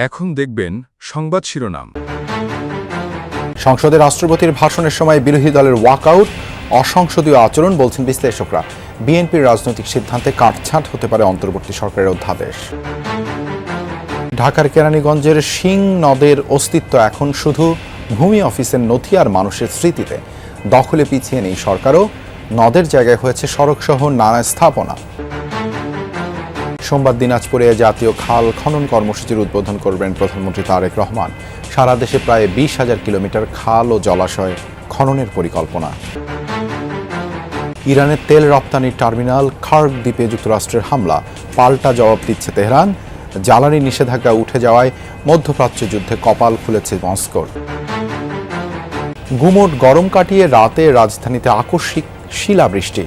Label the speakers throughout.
Speaker 1: এখন দেখবেন সংবাদ শিরোনাম।
Speaker 2: সংসদে রাষ্ট্রপতির ভাষণের সময় বিরোধী দলের ওয়াকআউট অসংসদীয় আচরণ বলছেন বিশ্লেষকরা। বিএনপির রাজনৈতিক সিদ্ধান্তে কাটছাঁট হতে পারে অন্তর্বর্তী সরকারের অধ্যাদেশ। ঢাকার কেরানীগঞ্জের শিং নদের অস্তিত্ব এখন শুধু ভূমি অফিসের নথি আর মানুষের স্মৃতিতে। দখলে পিছিয়ে নেই সরকারও, নদের জায়গায় হয়েছে সড়কসহ নানা স্থাপনা। সোমবার দিনাজপুরে জাতীয় খাল খনন কর্মসূচির উদ্বোধন করবেন প্রধানমন্ত্রী তারেক রহমান। সারা দেশে প্রায় 20,000 কিলোমিটার খাল ও জলাশয় খননের পরিকল্পনা। ইরানের তেল রপ্তানির টার্মিনাল খার্গ দ্বীপে যুক্তরাষ্ট্রের হামলা, পাল্টা জবাব দিচ্ছে তেহরান। জ্বালানি নিষেধাজ্ঞা উঠে যাওয়ায় মধ্যপ্রাচ্য যুদ্ধে কপাল খুলেছে মস্কোর। গুমোট গরম কাটিয়ে রাতে রাজধানীতে আকস্মিক শিলাবৃষ্টি।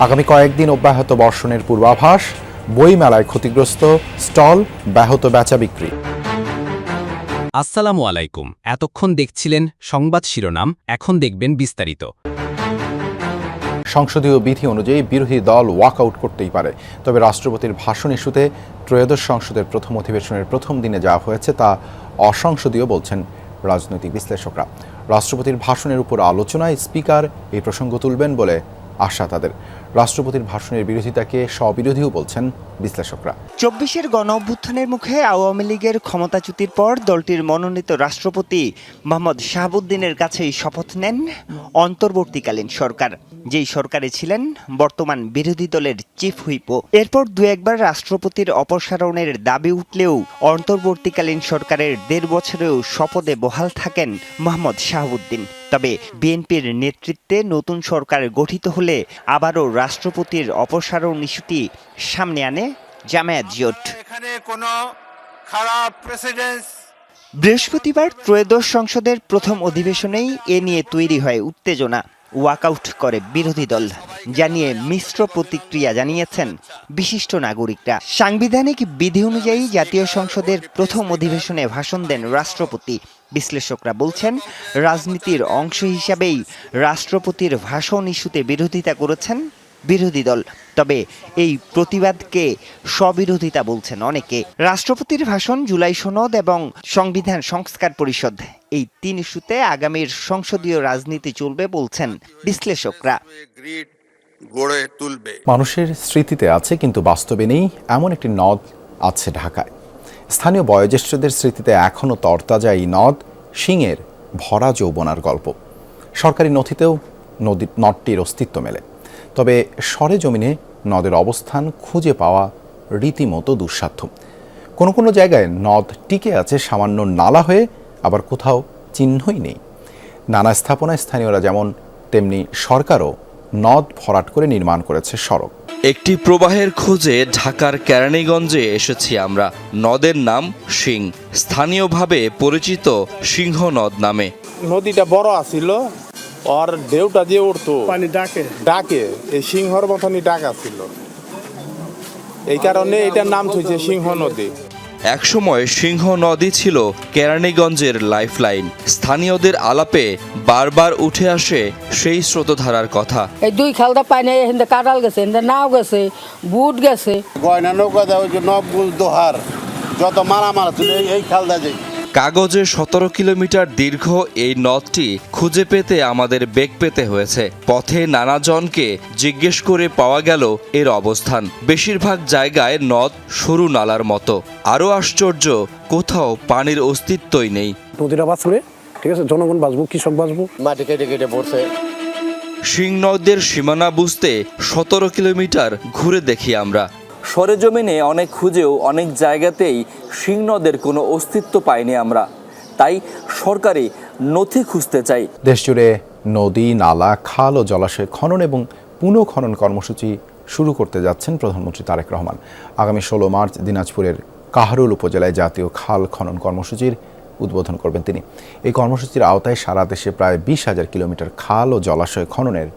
Speaker 2: আগামী কয়েকদিন অব্যাহত বর্ষণের পূর্বাভাস। বই মেলায় ক্ষতিগ্রস্ত স্টল, ব্যাহত বেচা বিক্রি।
Speaker 3: আসসালামু আলাইকুম। এতক্ষণ দেখছিলেন সংবাদ শিরোনাম, এখন দেখবেন বিস্তারিত।
Speaker 2: সংসদীয় বিধি অনুযায়ী বিরোধী দল ওয়াকআউট করতেই পারে, তবে রাষ্ট্রপতির ভাষণ ইস্যুতে ত্রয়োদশ সংসদের প্রথম অধিবেশনের প্রথম দিনে যা হয়েছে তা অসংসদীয় বলছেন রাজনৈতিক বিশ্লেষকরা। রাষ্ট্রপতির ভাষণের উপর আলোচনায় স্পিকার এই প্রসঙ্গ তুলবেন বলে আশা তাদের। রাষ্ট্রপতির ভাষণের বিরোধিতাকে স্ববিরোধীও বলছেন বিশ্লেষকরা।
Speaker 4: 24-এর গণঅভ্যুত্থানের মুখে আওয়ামী লীগের ক্ষমতাচ্যুতির পর দলটির মনোনীত রাষ্ট্রপতি মোহাম্মদ শাহাবুদ্দিনের কাছেই শপথ নেন অন্তর্বর্তীকালীন সরকার, যেই সরকারে ছিলেন বর্তমান বিরোধী দলের চিফ হুইপও। এরপর দু একবার রাষ্ট্রপতির অপসারণের দাবি উঠলেও অন্তর্বর্তীকালীন সরকারের 1.5 বছরেও শপথে বহাল থাকেন মোহাম্মদ শাহাবুদ্দিন। তবে বিএনপির নেতৃত্বে নতুন সরকার গঠিত হলে আবারও রাষ্ট্রপতির অপসারণ ইস্যুটি সামনে আনে জামায়াত জোট। বৃহস্পতিবার ত্রয়োদশ সংসদের প্রথম অধিবেশনেই এ নিয়ে তৈরি হয় উত্তেজনা। ওয়াকআউট করে বিরোধী দল, জানিয়ে মিশ্র প্রতিক্রিয়া জানিয়েছেন বিশিষ্ট নাগরিকরা। সাংবিধানিক বিধি অনুযায়ী জাতীয় সংসদের প্রথম অধিবেশনে ভাষণ দেন রাষ্ট্রপতি। বিশ্লেষকরা বলছেন, রাজনীতির অংশ হিসাবেই রাষ্ট্রপতির ভাষণ ইস্যুতে বিরোধিতা করেছেন বিরোধী দল। তবে এই প্রতিবাদকে স্ববিরোধিতা বলছেন অনেকে। রাষ্ট্রপতির ভাষণ, জুলাই সনদ এবং সংবিধান সংস্কার পরিষদ, এই 3 ইস্যুতে আগামীর সংসদীয় রাজনীতি চলবে বলছেন বিশ্লেষকরা।
Speaker 2: মানুষের স্মৃতিতে আছে কিন্তু বাস্তবে নেই এমন একটি নদ আছে ঢাকায়। স্থানীয় বয়োজ্যেষ্ঠদের স্মৃতিতে এখনও তরতাজা এই নদ শিংয়ের ভরা যৌবনার গল্প। সরকারি নথিতেও নদটির অস্তিত্ব মেলে, তবে সরেজমিনে নদের অবস্থান খুঁজে পাওয়া রীতিমতো দুঃসাধ্য। কোনো কোনো জায়গায় নদ টিকে আছে সামান্য নালা হয়ে, আবার কোথাও চিহ্নই নেই। নানা স্থাপনায় স্থানীয়রা যেমন তেমনি সরকারও নদ ভরাট করে নির্মাণ করেছে সড়ক।
Speaker 5: একটি প্রবাহের খোঁজে ঢাকার কেরানীগঞ্জে এসেছি আমরা। নদের নাম শিং, স্থানীয়ভাবে পরিচিত সিংহ নদ নামে।
Speaker 6: নদীটা বড় আছিল, আর ঢেউটা যে উঠতো পানি ডাকে এই সিংহর মতনই ডাক আছিল, এই কারণে এটার নাম হয়েছে সিংহ নদী।
Speaker 5: একসময় সিংহ নদী ছিল কেরানীগঞ্জের লাইফলাইন। স্থানীয়দের আলাপে বারবার উঠে আসে সেই স্রোতধারার কথা।
Speaker 7: এই 2 খালটা পানি এখানে কাটাল গেছে, এখানে নাও গেছে, বুট গেছে,
Speaker 8: গয়না নৌকা দেওয়া নবগুল দোহার যত মারামার ছিল এই খালদা যাই।
Speaker 5: কাগজে 17 কিলোমিটার দীর্ঘ এই নদটি খুঁজে পেতে আমাদের বেগ পেতে হয়েছে। পথে নানাজনকে জিজ্ঞেস করে পাওয়া গেল এর অবস্থান। বেশিরভাগ জায়গায় নদ সরু নালার মতো। আরও আশ্চর্য, কোথাও পানির অস্তিত্বই নেই।
Speaker 9: নদীটা বাঁচবে, ঠিক আছে, জনগণ বাঁচবো, কৃষক বাঁচবো।
Speaker 8: মাটি কেটে কেটে পড়ছে।
Speaker 5: শিং নদের সীমানা বুঝতে 17 কিলোমিটার ঘুরে দেখি আমরা। সরেজমিনে অনেক খুঁজেও অনেক জায়গাতেই শিং নদের কোনো অস্তিত্ব পাইনি আমরা, তাই সরকারি নথি খুঁজতে চাই।
Speaker 2: দেশজুড়ে নদী, নালা, খাল ও জলাশয় খনন এবং পুনঃখনন কর্মসূচি শুরু করতে যাচ্ছেন প্রধানমন্ত্রী তারেক রহমান। আগামী 16 মার্চ দিনাজপুরের কাহারোল উপজেলায় জাতীয় খাল খনন কর্মসূচির উদ্বোধন করবেন তিনি। এই কর্মসূচির আওতায় সারা দেশে প্রায় 20,000 কিলোমিটার খাল ও জলাশয় খননের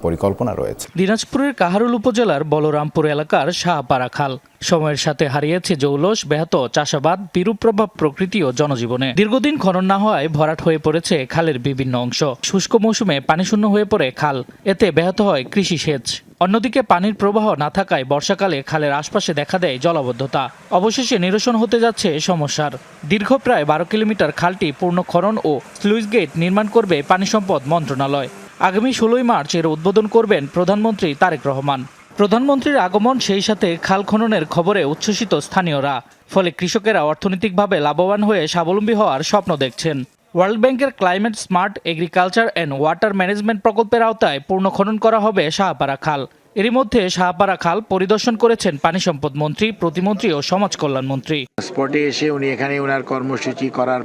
Speaker 2: পরিকল্পনা রয়েছে।
Speaker 10: দিনাজপুরের কাহারোল উপজেলার বলরামপুর এলাকার শাহপাড়া খাল সময়ের সাথে হারিয়েছে জৌলস, ব্যাহত চাষাবাদ, বিরূপ প্রভাব প্রকৃতি ও জনজীবনে। দীর্ঘদিন খনন না হওয়ায় ভরাট হয়ে পড়েছে খালের বিভিন্ন অংশ। শুষ্ক মৌসুমে পানি শূন্য হয়ে পড়ে খাল, এতে ব্যাহত হয় কৃষি সেচ। অন্যদিকে পানির প্রবাহ না থাকায় বর্ষাকালে খালের আশপাশে দেখা দেয় জলাবদ্ধতা। অবশেষে নিরসন হতে যাচ্ছে সমস্যার। দীর্ঘ প্রায় 12 কিলোমিটার খালটি পূর্ণ খনন ও স্লুইস গেট নির্মাণ করবে পানি সম্পদ মন্ত্রণালয়। আগামী 16 মার্চ এর উদ্বোধন করবেন প্রধানমন্ত্রী তারেক রহমান। প্রধানমন্ত্রীর আগমন সেই সাথে খাল খননের খবরে উচ্ছ্বসিত স্থানীয়রা। ফলে কৃষকেরা অর্থনৈতিকভাবে লাভবান হয়ে স্বাবলম্বী হওয়ার স্বপ্ন দেখছেন। ওয়ার্ল্ড ব্যাংকের climate smart agriculture and water management প্রকল্পের আওতায় পূর্ণ খনন করা হবে শাহপারা খাল। এরই মধ্যে শাহপারা খাল পরিদর্শন করেছেন পানি সম্পদ মন্ত্রী, প্রতিমন্ত্রী ও সমাজ কল্যাণ মন্ত্রী।
Speaker 11: স্পটে এসে উনি এখানে ওনার কর্মসূচি করার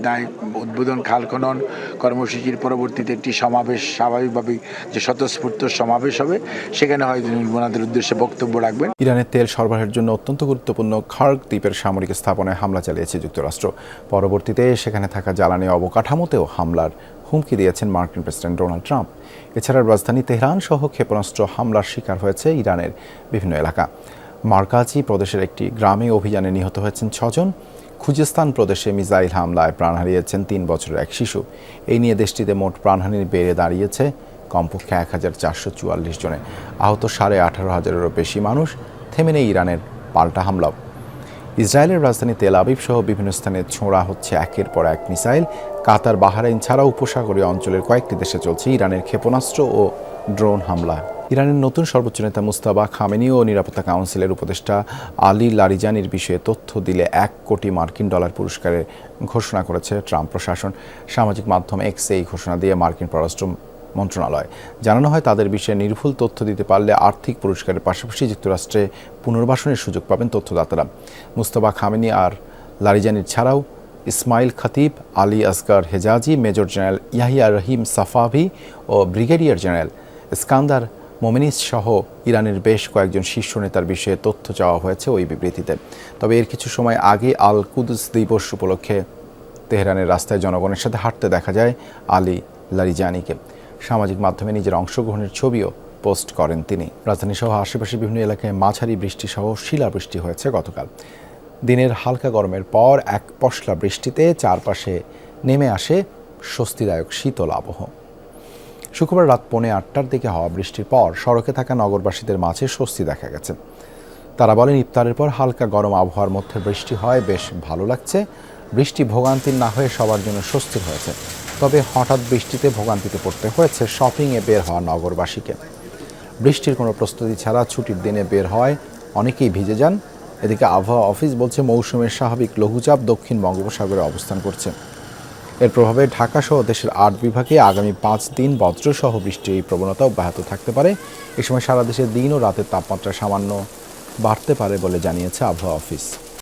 Speaker 11: দায় উদ্বোধন খাল খনন কর্মসূচির পরবর্তীতে একটি সমাবেশ, স্বাভাবিকভাবেই যে স্বতঃস্ফূর্ত সমাবেশ হবে, সেখানে হয়তো ওনাদের উদ্দেশ্যে বক্তব্য রাখবেন।
Speaker 2: ইরানের তেল সরবরাহের জন্য অত্যন্ত গুরুত্বপূর্ণ খার্ক দ্বীপের সামরিক স্থাপনায় হামলা চালিয়েছে যুক্তরাষ্ট্র। পরবর্তীতে সেখানে থাকা জ্বালানি অবকাঠামোতেও হামলার হুমকি দিয়েছেন মার্কিন প্রেসিডেন্ট ডোনাল্ড ট্রাম্প। এছাড়া রাজধানী তেহরান সহ ক্ষেপণাস্ত্র হামলার শিকার হয়েছে ইরানের বিভিন্ন এলাকা। মার্কাজি প্রদেশের একটি গ্রামে অভিযানে নিহত হয়েছেন 6 জন। খুজেস্তান প্রদেশে মিসাইল হামলায় প্রাণ হারিয়েছেন 3 বছরের এক শিশু। এই নিয়ে দেশটিতে মোট প্রাণহানি বেড়ে দাঁড়িয়েছে কমপক্ষে 1444 জনে। আহত 18,500-এরও বেশি মানুষ। থেমে নেই ইরানের পাল্টা হামলাও। ইসরায়েলের রাজধানী তেল আবিব সহ বিভিন্ন স্থানে ছোঁড়া হচ্ছে একের পর এক মিসাইল। কাতার, বাহরাইন ছাড়াও উপসাগরীয় অঞ্চলের কয়েকটি দেশে চলছে ইরানের ক্ষেপণাস্ত্র ও ড্রোন হামলা। ইরানের নতুন সর্বোচ্চ নেতা মুস্তাবা খামেনি ও নিরাপত্তা কাউন্সিলের উপদেষ্টা আলী লারিজানির বিষয়ে তথ্য দিলে $1 কোটি মার্কিন পুরস্কারের ঘোষণা করেছে ট্রাম্প প্রশাসন। সামাজিক মাধ্যম এক্সে এই ঘোষণা দিয়ে মার্কিন পররাষ্ট্র মন্ত্রণালয় জানানো হয়, তাদের বিষয়ে নির্ভুল তথ্য দিতে পারলে আর্থিক পুরস্কারের পাশাপাশি যুক্তরাষ্ট্রে পুনর্বাসনের সুযোগ পাবেন তথ্যদাতারা। মুস্তাবা খামেনি আর লারিজানির ছাড়াও ইসমাইল খতিব, আলী আসগার হেজাজি, মেজর জেনারেল ইয়াহিয়া রহিম সাফাভি ও ব্রিগেডিয়ার জেনারেল ইস্কান্দার মোমেনিস সহ ইরানের বেশ কয়েকজন শীর্ষ নেতার বিষয়ে তথ্য চাওয়া হয়েছে ওই বিবৃতিতে। তবে এর কিছু সময় আগে আল কুদস দিবস উপলক্ষে তেহরানের রাস্তায় জনগণের সাথে হাঁটতে দেখা যায় আলী লারিজানিকে। সামাজিক মাধ্যমে নিজের অংশগ্রহণের ছবিও পোস্ট করেন তিনি। রাজধানী সহ আশেপাশের বিভিন্ন এলাকায় মাঝারি বৃষ্টি সহ শিলাবৃষ্টি হয়েছে গতকাল। দিনের হালকা গরমের পর এক পশলা বৃষ্টিতে চারপাশে নেমে আসে স্বস্তিদায়ক শীতল আবহ। শুক্রবার রাত 8:45-টার দিকে হওয়া বৃষ্টির পর সড়কে থাকা নগরবাসীদের মাঝে স্বস্তি দেখা গেছে। তারা বলেন, ইফতারের পর হালকা গরম আবহাওয়ার মধ্যে বৃষ্টি হয় বেশ ভালো লাগছে। বৃষ্টি ভোগান্তির না হয়ে সবার জন্য স্বস্তির হয়েছে। তবে হঠাৎ বৃষ্টিতে ভোগান্তিতে পড়তে হয়েছে শপিংয়ে বের হওয়া নগরবাসীকে। বৃষ্টির কোনো প্রস্তুতি ছাড়া ছুটির দিনে বের হওয়ায় অনেকেই ভিজে যান। এদিকে আবহাওয়া অফিস বলছে, মৌসুমের স্বাভাবিক লঘুচাপ দক্ষিণ বঙ্গোপসাগরে অবস্থান করছে। এর প্রভাবে ঢাকা সহ দেশের 8 বিভাগে আগামী 5 দিন বজ্রসহ বৃষ্টির এই প্রবণতা অব্যাহত থাকতে পারে। এ সময় সারা দেশে দিন ও রাতের তাপমাত্রা সামান্য বাড়তে পারে বলে জানিয়েছে আবহাওয়া অফিস।